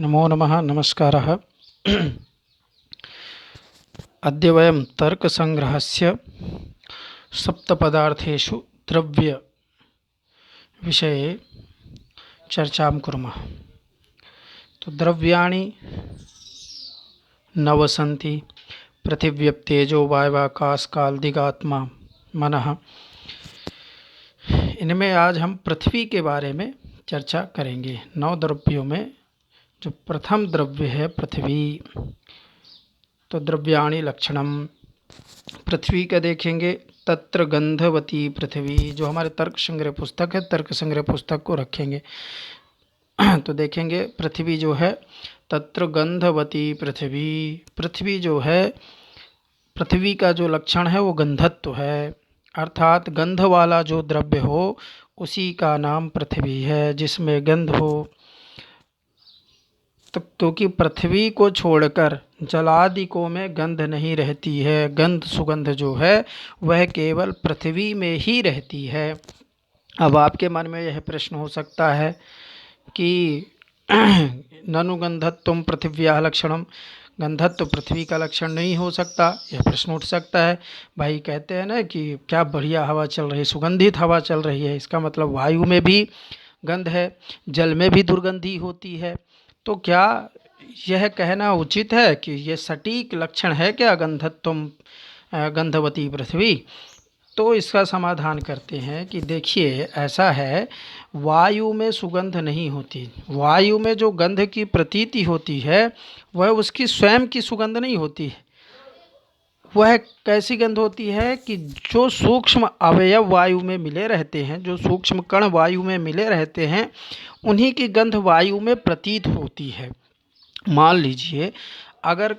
नमो नमः नमस्कारः। अद्य वयं तर्कसङ्ग्रहस्य सप्तपदार्थेषु द्रव्यविषये चर्चां कुर्मः। तो द्रव्याणि नव सन्ति। पृथिव्यप्तेजो वायवाकाशकालदिगात्मा मनः। इनमें आज हम पृथ्वी के बारे में चर्चा करेंगे। 9 द्रव्यों में जो प्रथम द्रव्य है पृथ्वी। तो द्रव्याणि लक्षणम, पृथ्वी का देखेंगे। तत्र गंधवती पृथ्वी, जो हमारे तर्क संग्रह पुस्तक है, तर्क संग्रह पुस्तक को रखेंगे तो देखेंगे पृथ्वी जो है, तत्र गंधवती पृथ्वी। पृथ्वी जो है, पृथ्वी का जो लक्षण है वो गंधत्व है, अर्थात गंध वाला जो द्रव्य हो उसी का नाम पृथ्वी है, जिसमें गंध हो। तो क्योंकि पृथ्वी को छोड़कर जलादिकों में गंध नहीं रहती है। गंध सुगंध जो है वह केवल पृथ्वी में ही रहती है। अब आपके मन में यह प्रश्न हो सकता है कि ननु गंधत्वं पृथिव्याः लक्षणम, गंधत्व पृथ्वी का लक्षण नहीं हो सकता। यह प्रश्न उठ सकता है। भाई कहते हैं ना कि क्या बढ़िया हवा चल रही है, सुगंधित हवा चल रही है, इसका मतलब वायु में भी गंध है, जल में भी दुर्गंधी होती है। तो क्या यह कहना उचित है कि यह सटीक लक्षण है क्या गंधत्वम गंधवती पृथ्वी? तो इसका समाधान करते हैं कि देखिए, ऐसा है, वायु में सुगंध नहीं होती। वायु में जो गंध की प्रतीति होती है वह उसकी स्वयं की सुगंध नहीं होती है। वह कैसी गंध होती है कि जो सूक्ष्म अवयव वायु में मिले रहते हैं, जो सूक्ष्म कण वायु में मिले रहते हैं, उन्हीं की गंध वायु में प्रतीत होती है। मान लीजिए अगर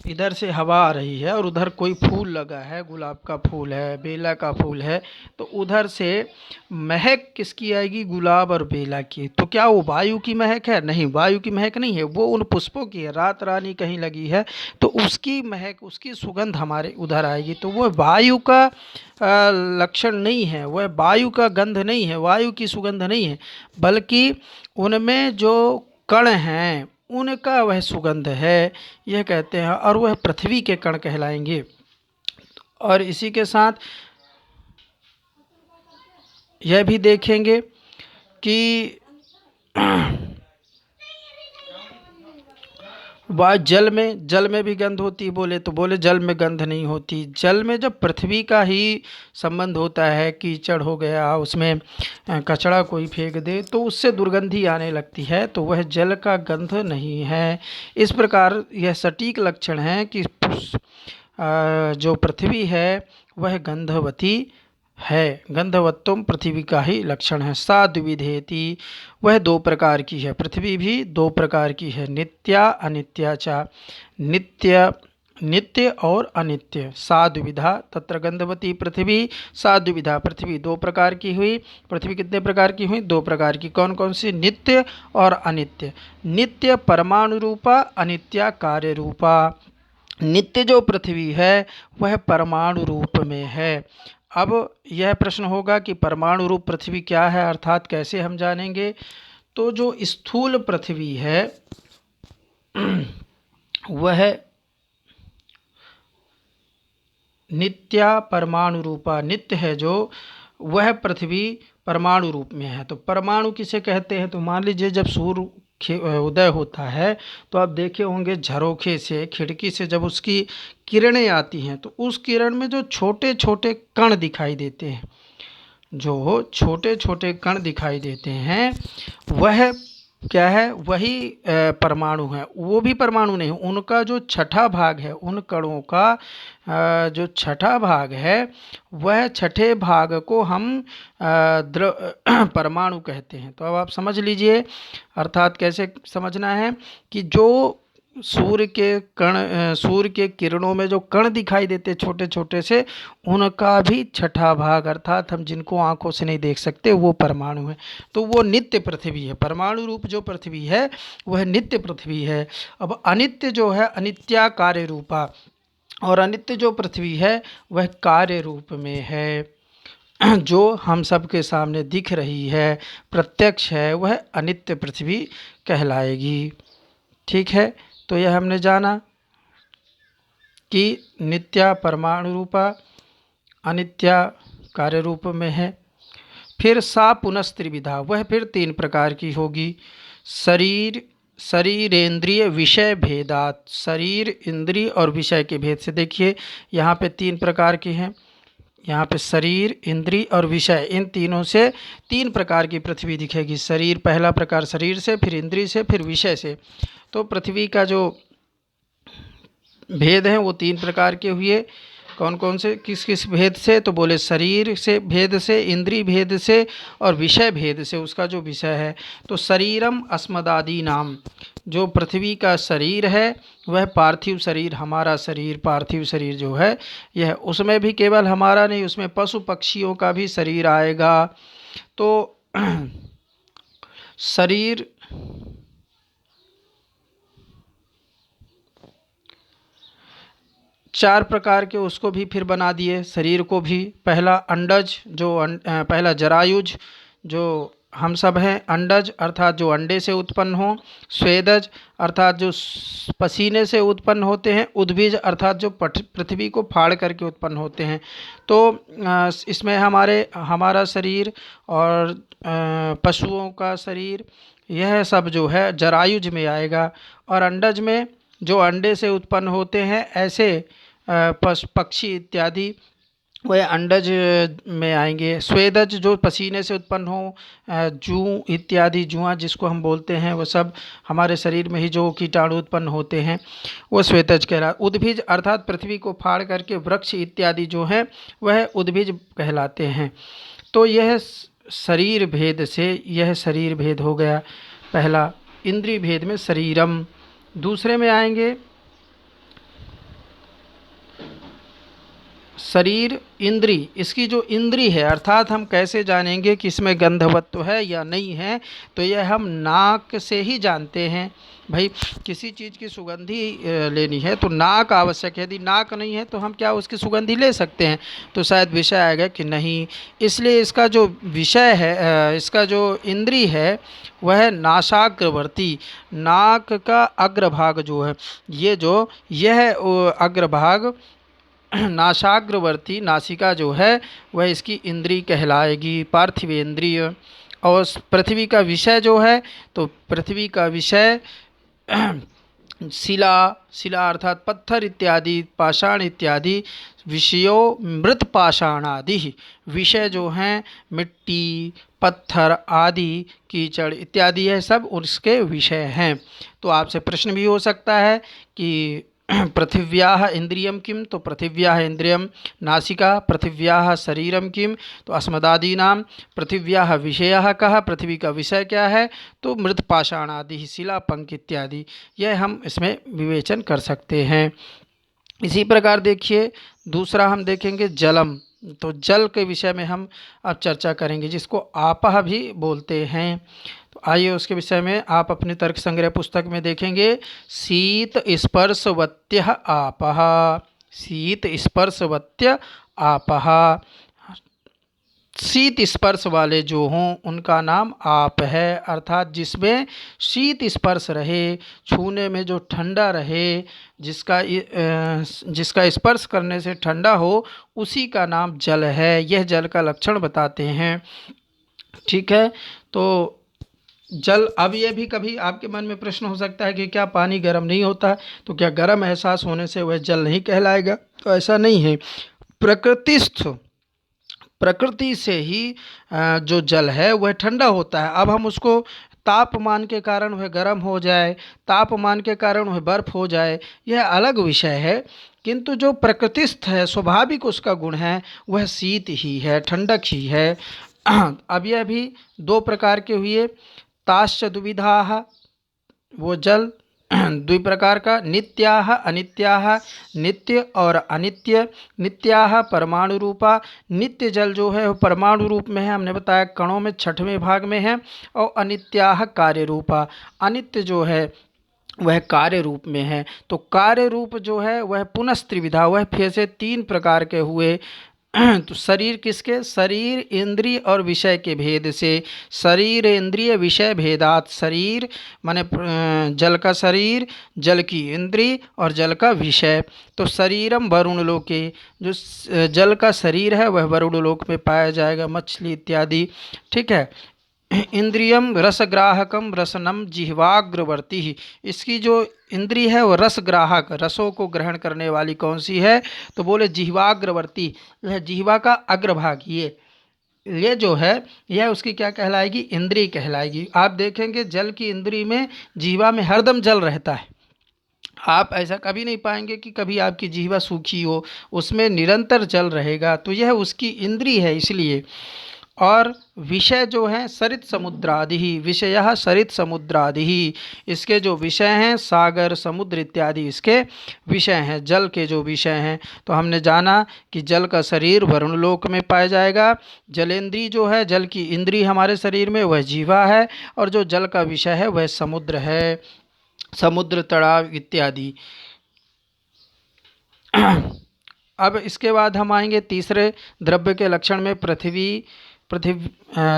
इधर से हवा आ रही है और उधर कोई फूल लगा है, गुलाब का फूल है, बेला का फूल है, तो उधर से महक किसकी आएगी? गुलाब और बेला की। तो क्या वो वायु की महक है? नहीं, वायु की महक नहीं है, वो उन पुष्पों की है। रात रानी कहीं लगी है तो उसकी महक, उसकी सुगंध हमारे उधर आएगी। तो वह वायु का लक्षण नहीं है, वह वायु का गंध नहीं है, वायु की सुगंध नहीं है, बल्कि उनमें जो कण हैं उनका वह सुगंध है, यह कहते हैं। और वह पृथ्वी के कण कहलाएंगे। और इसी के साथ यह भी देखेंगे कि वह जल में भी गंध होती। बोले तो बोले जल में गंध नहीं होती। जल में जब पृथ्वी का ही संबंध होता है, कीचड़ हो गया, उसमें कचड़ा कोई फेंक दे तो उससे दुर्गंधी आने लगती है, तो वह जल का गंध नहीं है। इस प्रकार यह सटीक लक्षण है कि जो पृथ्वी है वह गंधवती है। गंधवत्वम पृथ्वी का ही लक्षण है। सा द्विविधेति, वह 2 प्रकार की है। पृथ्वी भी 2 प्रकार की है, नित्या अनित्या चा। नित्य और अनित्य। सा द्विविधा तत्र गंधवती पृथ्वी सा द्विविधा। पृथ्वी 2 प्रकार की हुई। पृथ्वी कितने प्रकार की हुई? 2 प्रकार की। कौन कौन सी? नित्य और अनित्य। नित्य परमाणु रूपा, अनित्या कार्य रूपा। नित्य जो पृथ्वी है वह परमाणु रूप में है। अब यह प्रश्न होगा कि परमाणु रूप पृथ्वी क्या है, अर्थात कैसे हम जानेंगे? तो जो स्थूल पृथ्वी है वह नित्या परमाणु रूपा, नित्य है जो, वह पृथ्वी परमाणु रूप में है। तो परमाणु किसे कहते हैं? तो मान लीजिए जब सूर्य उदय होता है तो आप देखे होंगे झरोखे से, खिड़की से जब उसकी किरणें आती हैं तो उस किरण में जो छोटे छोटे कण दिखाई देते हैं, जो छोटे छोटे कण दिखाई देते हैं वह क्या है? वही परमाणु है। वो भी परमाणु नहीं, उनका जो छठा भाग है, उन कणों का जो छठा भाग है, वह छठे भाग को हम परमाणु कहते हैं। तो अब आप समझ लीजिए, अर्थात कैसे समझना है कि जो सूर्य के किरणों में जो कण दिखाई देते छोटे छोटे से, उनका भी छठा भाग, अर्थात हम जिनको आंखों से नहीं देख सकते, वो परमाणु है। तो वो नित्य पृथ्वी है। परमाणु रूप जो पृथ्वी है वह नित्य पृथ्वी है। अब अनित्य जो है, अनित्या कार्य रूपा, और अनित्य जो पृथ्वी है वह कार्य रूप में है। जो हम सब के सामने दिख रही है, प्रत्यक्ष है, वह अनित्य पृथ्वी कहलाएगी। ठीक है, तो यह हमने जाना कि नित्या परमाणु रूपा, अनित्या कार्य रूप में है। फिर सा पुनस्त्रिविधा, वह फिर 3 प्रकार की होगी। शरीर, शरीरेंद्रिय विषय भेदात, शरीर, इंद्रिय और विषय के भेद से। देखिए यहाँ पे 3 प्रकार की हैं, यहाँ पे शरीर, इंद्रिय और विषय, इन तीनों से 3 प्रकार की पृथ्वी दिखेगी। शरीर, पहला प्रकार शरीर से, फिर इंद्रिय से, फिर विषय से। तो पृथ्वी का जो भेद हैं वो 3 प्रकार के हुए। कौन कौन से, किस किस भेद से? तो बोले शरीर से भेद से, इंद्रिय भेद से और विषय भेद से। उसका जो विषय है, तो शरीरम अस्मदादि नाम, जो पृथ्वी का शरीर है वह पार्थिव शरीर, हमारा शरीर, पार्थिव शरीर जो है यह, उसमें भी केवल हमारा नहीं, उसमें पशु पक्षियों का भी शरीर आएगा। तो शरीर, चार प्रकार के उसको भी फिर बना दिए शरीर को भी। पहला अंडज, जो पहला जरायुज, जो हम सब हैं। अंडज अर्थात जो अंडे से उत्पन्न हो। स्वेदज अर्थात जो पसीने से उत्पन्न होते हैं। उद्भिज अर्थात जो पृथ्वी को फाड़ करके उत्पन्न होते हैं। तो इसमें हमारा शरीर और पशुओं का शरीर, यह सब जो है जरायुज में आएगा। और अंडज में जो अंडे से उत्पन्न होते हैं, ऐसे पक्षी इत्यादि, वह अंडज में आएंगे। स्वेदज जो पसीने से उत्पन्न हो, जूं इत्यादि, जुआ जिसको हम बोलते हैं, वो सब हमारे शरीर में ही जो कीटाणु उत्पन्न होते हैं वो स्वेदज कहला। उद्भिज अर्थात पृथ्वी को फाड़ करके वृक्ष इत्यादि जो हैं वह उद्भिज कहलाते हैं। तो यह शरीर भेद से, यह शरीर भेद हो गया पहला। इंद्रिय भेद में शरीरम। दूसरे में आएंगे शरीर, इंद्री। इसकी जो इंद्री है, अर्थात हम कैसे जानेंगे कि इसमें गंधवत्व है या नहीं है? तो यह हम नाक से ही जानते हैं। भाई किसी चीज़ की सुगंधी लेनी है तो नाक आवश्यक है। यदि नाक नहीं है तो हम क्या उसकी सुगंधी ले सकते हैं? तो शायद विषय आएगा कि नहीं। इसलिए इसका जो विषय है, इसका जो इंद्री है वह नासाग्रवर्ती, नाक का अग्रभाग जो है, यह अग्रभाग नासाग्रवर्ती, नासिका जो है वह इसकी इंद्री कहलाएगी, पार्थिव इंद्रिय। और पृथ्वी का विषय जो है, तो पृथ्वी का विषय शिला अर्थात पत्थर इत्यादि, पाषाण इत्यादि। विषयों मृत पाषाण आदि, विषय जो हैं मिट्टी, पत्थर आदि, कीचड़ इत्यादि, है सब उसके विषय हैं। तो आपसे प्रश्न भी हो सकता है कि पृथिव्याः इंद्रियं किम? तो पृथिव्याः इंद्रियं नासिका, पृथिव्याः शरीरं किम? तो अस्मदादीनां। पृथिव्याः विषयः कः? पृथ्वी का विषय क्या है? तो मृत पाषाण आदि, शिला, पंख इत्यादि। यह हम इसमें विवेचन कर सकते हैं। इसी प्रकार देखिए दूसरा हम देखेंगे जलम। तो जल के विषय में हम अब चर्चा करेंगे, जिसको आपः भी बोलते हैं। तो आइए उसके विषय में आप अपने तर्क संग्रह पुस्तक में देखेंगे। शीत स्पर्शवत्य आपः, शीत स्पर्शवत्य आपः। शीत स्पर्श वाले जो हों उनका नाम आप है, अर्थात जिसमें शीत स्पर्श रहे, छूने में जो ठंडा रहे, जिसका स्पर्श करने से ठंडा हो, उसी का नाम जल है। यह जल का लक्षण बताते हैं। ठीक है, तो जल, अब यह भी कभी आपके मन में प्रश्न हो सकता है कि क्या पानी गर्म नहीं होता? तो क्या गर्म एहसास होने से वह जल नहीं कहलाएगा? तो ऐसा नहीं है। प्रकृति से ही जो जल है वह ठंडा होता है। अब हम उसको तापमान के कारण वह गर्म हो जाए, तापमान के कारण वह बर्फ़ हो जाए, यह अलग विषय है। किंतु जो प्रकृतिस्थ है, स्वाभाविक उसका गुण है, वह शीत ही है, ठंडक ही है। अब यह भी 2 प्रकार के हुए। ताश्च दुविधाः, वो जल 2 प्रकार का। नित्याः अनित्याः, नित्य और अनित्य। नित्याः परमाणु रूपा, नित्य जल जो है वो परमाणु रूप में है, हमने बताया कणों में 6वें भाग में है। और अनित्याः कार्य रूपा, अनित्य जो है वह कार्य रूप में है। तो कार्य रूप जो है वह पुनस्त्रिविधा, वह फिर से 3 प्रकार के हुए। तो शरीर किसके, शरीर इंद्रिय और विषय के भेद से, शरीर इंद्रिय विषय भेदात, शरीर माने जल का शरीर, जल की इंद्रिय और जल का विषय। तो शरीरम वरुण लोके, जो जल का शरीर है वह वरुण लोक में पाया जाएगा, मछली इत्यादि। ठीक है। इंद्रियम रसग्राहकम रसनम जिह्वाग्रवर्ती, इसकी जो इंद्रिय है वो रसग्राहक, रसों को ग्रहण करने वाली कौन सी है, तो बोले जिह्वाग्रवर्ती, यह जिह्वा का अग्रभाग, ये जो है यह उसकी क्या कहलाएगी, इंद्रिय कहलाएगी। आप देखेंगे जल की इंद्रिय में जिह्वा में हरदम जल रहता है, आप ऐसा कभी नहीं पाएंगे कि कभी आपकी जिह्वा सूखी हो, उसमें निरंतर जल रहेगा, तो यह उसकी इंद्रिय है इसलिए। और विषय जो हैं सरित समुद्रादि ही, विषयः सरित समुद्रादि ही, इसके जो विषय हैं सागर समुद्र इत्यादि इसके विषय हैं, जल के जो विषय हैं। तो हमने जाना कि जल का शरीर वरुण लोक में पाया जाएगा, जलेंद्री जो है, जल की इंद्री हमारे शरीर में वह जीवा है, और जो जल का विषय है वह समुद्र है, समुद्र तालाब इत्यादि। अब इसके बाद हम आएंगे तीसरे द्रव्य के लक्षण में, पृथ्वी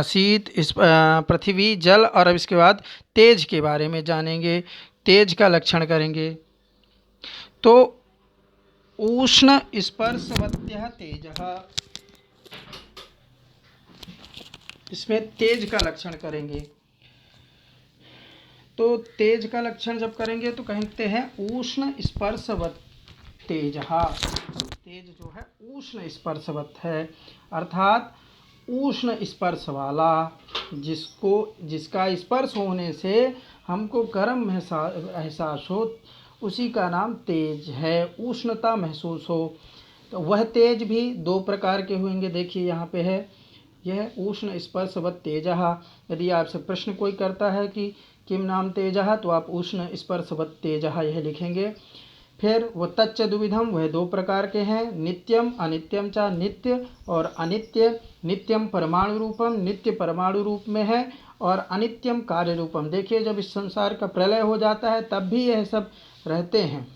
शीत, इस पृथ्वी जल, और अब इसके बाद तेज के बारे में जानेंगे, तेज का लक्षण करेंगे। तो उष्ण स्पर्शवत्यः तेजः, इसमें तेज का लक्षण करेंगे। तो तेज का लक्षण जब करेंगे तो कहते हैं उष्ण स्पर्शवत तेजः, तेज जो है उष्ण स्पर्शवत है, अर्थात उष्ण स्पर्श वाला, जिसका स्पर्श होने से हमको गर्म एहसास हो, उसी का नाम तेज है, उष्णता महसूस हो। तो वह तेज भी दो प्रकार के होंगे, देखिए यहाँ पे है, यह उष्ण स्पर्शवत तेजः। यदि आपसे प्रश्न कोई करता है कि किम नाम तेजः, तो आप उष्ण स्पर्शवत तेजः यह लिखेंगे। फिर वो तच्च द्विविधम, वह दो प्रकार के हैं, नित्यम अनित्यम चा, नित्य और अनित्य। नित्यम परमाणु रूपम, नित्य परमाणु रूप में है, और अनित्यम कार्य रूपम। देखिए जब इस संसार का प्रलय हो जाता है तब भी यह सब रहते हैं,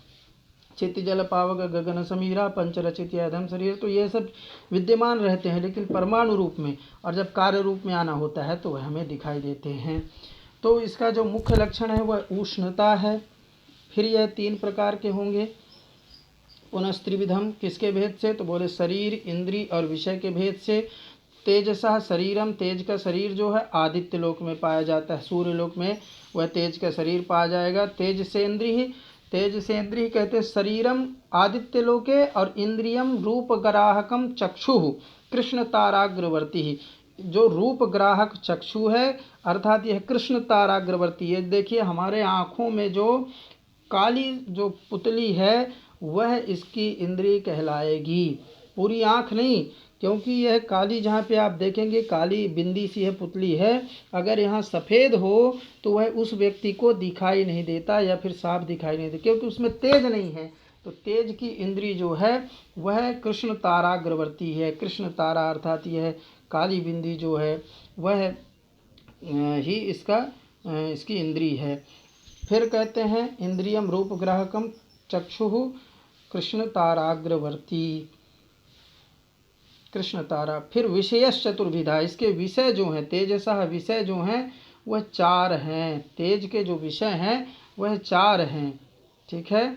चित्त जल पावक गगन समीरा पंचरचित अधम शरीर, तो ये सब विद्यमान रहते हैं, लेकिन परमाणु रूप में, और जब कार्य रूप में आना होता है तो वह हमें दिखाई देते हैं। तो इसका जो मुख्य लक्षण है वह उष्णता है। फिर यह तीन प्रकार के होंगे, पुनस्त्रिविधम, किसके भेद से, तो बोले शरीर इंद्री और विषय के भेद से। तेजसा शरीरम, तेज का शरीर जो है आदित्य लोक में पाया जाता है, सूर्य लोक में वह तेज का शरीर पाया जाएगा। तेज से इंद्रिय, तेज से इंद्रिय कहते शरीरम आदित्य लोके, और इंद्रियम रूप ग्राहकम चक्षु कृष्ण ताराग्रवर्ती, जो रूप ग्राहक चक्षु है, अर्थात यह कृष्ण ताराग्रवर्ती है। देखिए हमारे आँखों में जो काली जो पुतली है वह इसकी इंद्रिय कहलाएगी, पूरी आँख नहीं, क्योंकि यह काली, जहाँ पे आप देखेंगे काली बिंदी सी है पुतली है, अगर यहाँ सफ़ेद हो तो वह उस व्यक्ति को दिखाई नहीं देता, या फिर साफ दिखाई नहीं देता, क्योंकि उसमें तेज नहीं है। तो तेज की इंद्रिय जो है वह कृष्ण ताराग्रवर्ती है, कृष्ण तारा अर्थात यह काली बिंदी जो है वह ही इसकी इंद्रिय है। फिर कहते हैं इंद्रियम रूप ग्राहकम चक्षु कृष्ण ताराग्रवर्ती, कृष्ण तारा। फिर विषयश चतुर्विधा, इसके विषय जो हैं तेजसः, विषय जो हैं वह चार हैं, तेज के जो विषय हैं वह चार हैं। ठीक है।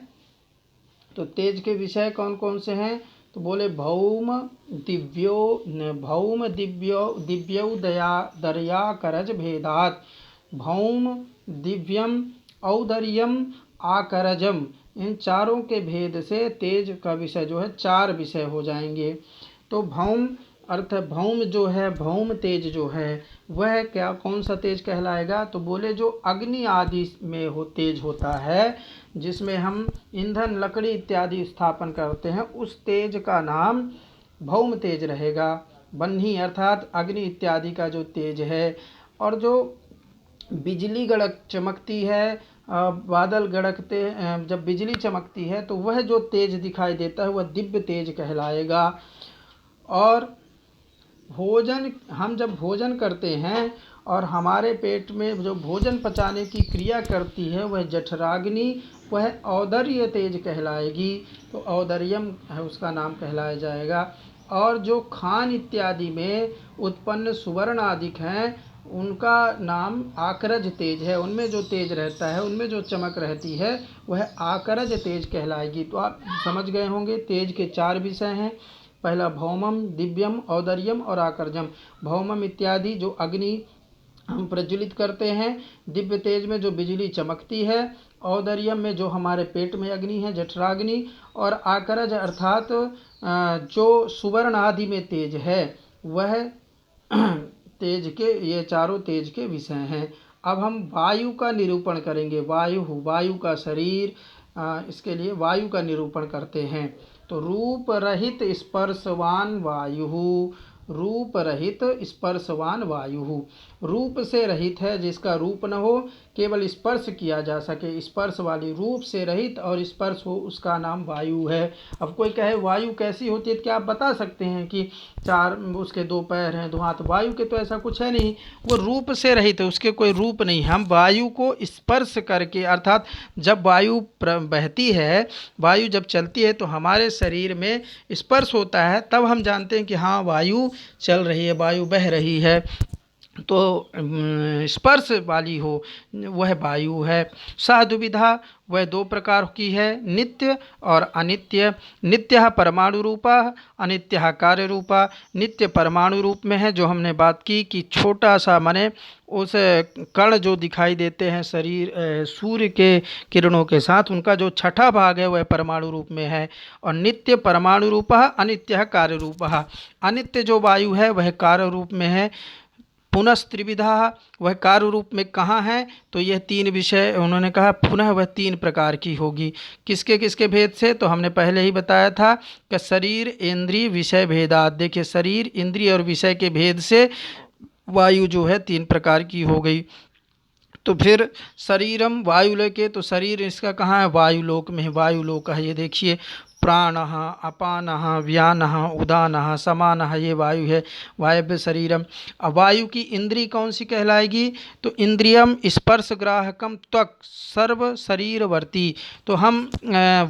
तो तेज के विषय कौन कौन से हैं, तो बोले भौम दिव्यौ दया करज भेदात, भौम दिव्यम औदर्यम आकरजम, इन चारों के भेद से तेज का विषय जो है चार विषय हो जाएंगे। तो भौम अर्थ, भौम जो है, भौम तेज जो है वह क्या, कौन सा तेज कहलाएगा, तो बोले जो अग्नि आदि में हो तेज होता है, जिसमें हम ईंधन लकड़ी इत्यादि स्थापन करते हैं, उस तेज का नाम भौम तेज रहेगा। बन्ही अर्थात अग्नि इत्यादि का जो तेज है, और जो बिजली गड़क चमकती है, बादल गड़कते, जब बिजली चमकती है तो वह जो तेज दिखाई देता है वह दिव्य तेज कहलाएगा। और भोजन, हम जब भोजन करते हैं और हमारे पेट में जो भोजन पचाने की क्रिया करती है वह जठराग्नि, वह औदर्य तेज कहलाएगी, तो औदर्यम है उसका नाम कहलाया जाएगा। और जो खान इत्यादि में उत्पन्न सुवर्ण आदिक हैं उनका नाम आकरज तेज है। उनमें जो तेज रहता है, उनमें जो चमक रहती है, वह आकरज तेज कहलाएगी। तो आप समझ गए होंगे तेज के 4 विषय हैं। पहला भौमम, दिव्यम, औदर्यम और आकर्जम। भौमम इत्यादि जो अग्नि हम प्रज्वलित करते हैं, दिव्य तेज में जो बिजली चमकती है, औदर्यम में जो हमारे पेट में अग्नि है, जठराग्नि, और आकरज अर्थात जो सुवर्ण आदि में तेज है, वह तेज के, ये चारों तेज के विषय हैं। अब हम वायु का निरूपण करेंगे। वायु का शरीर, इसके लिए वायु का निरूपण करते हैं। तो रूप रहित स्पर्शवान वायु, रूप रहित स्पर्शवान वायु। रूप से रहित है, जिसका रूप न हो, केवल स्पर्श किया जा सके, स्पर्श वाली, रूप से रहित और स्पर्श हो, उसका नाम वायु है। अब कोई कहे वायु कैसी होती है, तो क्या आप बता सकते हैं कि 4 उसके 2 पैर हैं, 2 हाथ? वायु के तो ऐसा कुछ है नहीं, वो रूप से रहित है, उसके कोई रूप नहीं। हम वायु को स्पर्श करके, अर्थात जब वायु बहती है, वायु जब चलती है, तो हमारे शरीर में स्पर्श होता है, तब हम जानते हैं कि हाँ वायु चल रही है, वायु बह रही है। तो स्पर्श वाली हो, वह वायु है। सह दुविधा, वह 2 प्रकार की है, नित्य और अनित्य। नित्य परमाणु रूपा, अनित्य कार्य रूपा। नित्य परमाणु रूप में है, जो हमने बात की कि छोटा सा, माने उस कण जो दिखाई देते हैं शरीर सूर्य के किरणों के साथ, उनका जो छठा भाग है वह परमाणु रूप में है। और नित्य परमाणु रूपा, अनित्य कार्य रूपा। अनित्य जो वायु है वह कार्य रूप में है। पुनः त्रिविधा, वह कार्य रूप में कहाँ है, तो यह 3 विषय उन्होंने कहा, पुनः वह 3 प्रकार की होगी। किसके किसके भेद से, तो हमने पहले ही बताया था कि शरीर इंद्रिय विषय भेदात। देखिए शरीर, इंद्रिय और विषय के भेद से वायु जो है 3 प्रकार की हो गई। तो फिर शरीरम वायु लेके, तो शरीर इसका कहाँ है, वायुलोक में है, वायुलोक है। ये देखिए प्राणः, अपानः, व्यानः, उदानः, समानः, ये वायु है, वायव्य शरीरम। अब वायु की इंद्री कौन सी कहलाएगी, तो इंद्रियम स्पर्शग्राहकम त्वक सर्व शरीरवर्ती। तो हम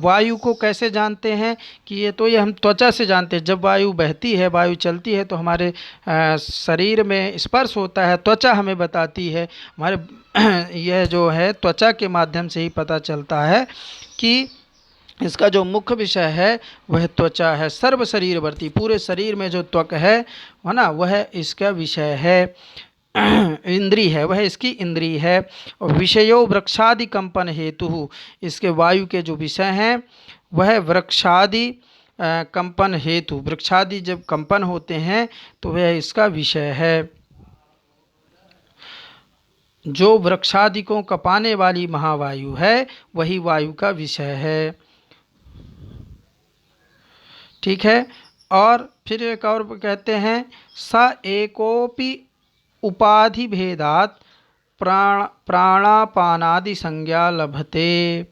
वायु को कैसे जानते हैं कि ये हम त्वचा से जानते हैं। जब वायु बहती है, वायु चलती है, तो हमारे शरीर में स्पर्श होता है, त्वचा हमें बताती है। हमारे यह जो है त्वचा के माध्यम से ही पता चलता है कि इसका जो मुख्य विषय है वह त्वचा है। सर्व शरीरवर्ती, पूरे शरीर में जो त्वक है ना, वह इसका विषय है, इंद्री है, वह इसकी इंद्री है। और विषयो वृक्षादि कंपन हेतु, इसके वायु के जो विषय हैं वह वृक्षादि कंपन हेतु, वृक्षादि जब कंपन होते हैं तो वह इसका विषय है। जो वृक्षादिकों कपाने वाली महावायु है वही वायु का विषय है। ठीक है। और फिर एक और कहते हैं, स एकोपि उपाधि भेदात प्राणापानादि संज्ञा लभते।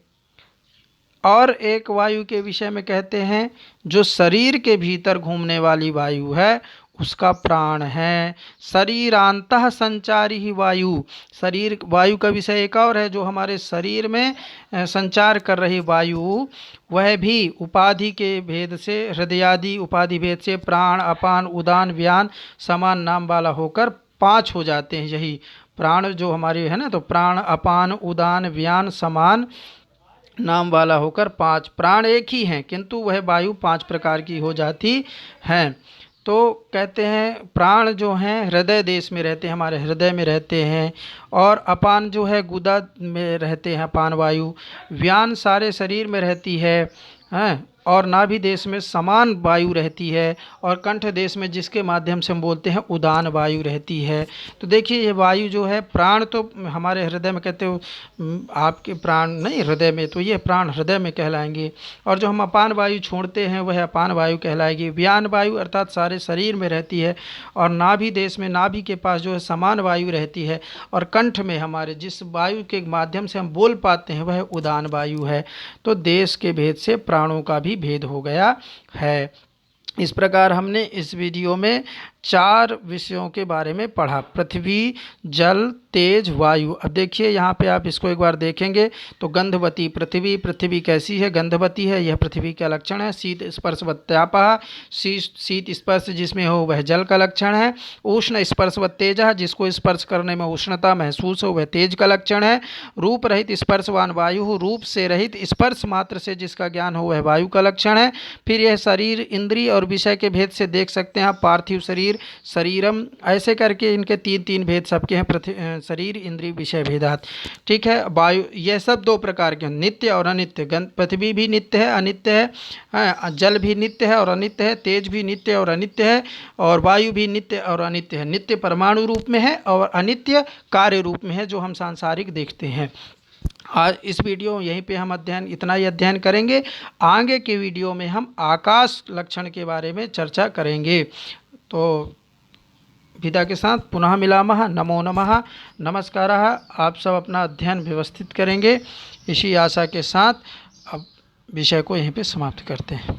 और एक वायु के विषय में कहते हैं, जो शरीर के भीतर घूमने वाली वायु है उसका प्राण है। शरीरांतः संचारी ही वायु, शरीर वायु का विषय एक और है, जो हमारे शरीर में संचार कर रही वायु, वह भी उपाधि के भेद से, हृदयादि उपाधि भेद से प्राण, अपान, उदान, व्यान समान नाम वाला होकर 5 हो जाते हैं। यही प्राण जो हमारे है ना, तो प्राण, अपान, उदान, व्यान समान नाम वाला होकर 5। प्राण एक ही हैं, किंतु वह वायु 5 प्रकार की हो जाती हैं। तो कहते हैं प्राण जो हैं हृदय देश में रहते हैं, हमारे हृदय में रहते हैं। और अपान जो है गुदा में रहते हैं अपान वायु। व्यान सारे शरीर में रहती है, हैं। और नाभि देश में समान वायु रहती है। और कंठ देश में, जिसके माध्यम से हम बोलते हैं, उदान वायु रहती है। तो देखिए ये वायु जो है, प्राण तो हमारे हृदय में कहते हो, आपके प्राण नहीं हृदय में, तो ये प्राण हृदय में कहलाएंगे। और जो हम अपान वायु छोड़ते हैं वह अपान वायु कहलाएगी। व्यान वायु अर्थात सारे शरीर में रहती है। और नाभि देश में, नाभि के पास जो है समान वायु रहती है। और कंठ में हमारे जिस वायु के माध्यम से हम बोल पाते हैं वह उदान वायु है। तो देश के भेद से प्राणों का भी भेद हो गया है। इस प्रकार हमने इस वीडियो में 4 विषयों के बारे में पढ़ा, पृथ्वी, जल, तेज, वायु। अब देखिए यहाँ पे आप इसको एक बार देखेंगे तो गंधवती पृथ्वी, पृथ्वी कैसी है, गंधवती है, यह पृथ्वी का लक्षण है। शीत स्पर्शवत्यापः, शीत स्पर्श जिसमें हो वह जल का लक्षण है। उष्ण स्पर्शवत्तेजः, जिसको स्पर्श करने में उष्णता महसूस हो वह तेज का लक्षण है। रूप रहित स्पर्शवान वायु, रूप से रहित स्पर्श मात्र से जिसका ज्ञान हो वह वायु का लक्षण है। फिर यह शरीर, इंद्रिय और विषय के भेद से देख सकते हैं आप, पार्थिव शरीर, शरीरम, ऐसे करके इनके 3 भेद सबके हैं, शरीर, इंद्रिय, विषय भेदात। ठीक है। वायु, यह सब 2 प्रकार के, नित्य और अनित्य। पृथ्वी भी नित्य है, अनित्य है, जल भी नित्य है और अनित्य है, तेज भी नित्य और अनित्य है, और वायु भी नित्य और अनित्य है। नित्य परमाणु रूप में है और अनित्य कार्य रूप में है, जो हम सांसारिक देखते हैं। आज इस वीडियो यहीं पे हम इतना ही अध्ययन करेंगे। आगे के वीडियो में हम आकाश लक्षण के बारे में चर्चा करेंगे। तो विदा के साथ पुनः मिलामः, नमो नमः, नमस्कारः। आप सब अपना अध्ययन व्यवस्थित करेंगे, इसी आशा के साथ अब विषय को यहीं पे समाप्त करते हैं।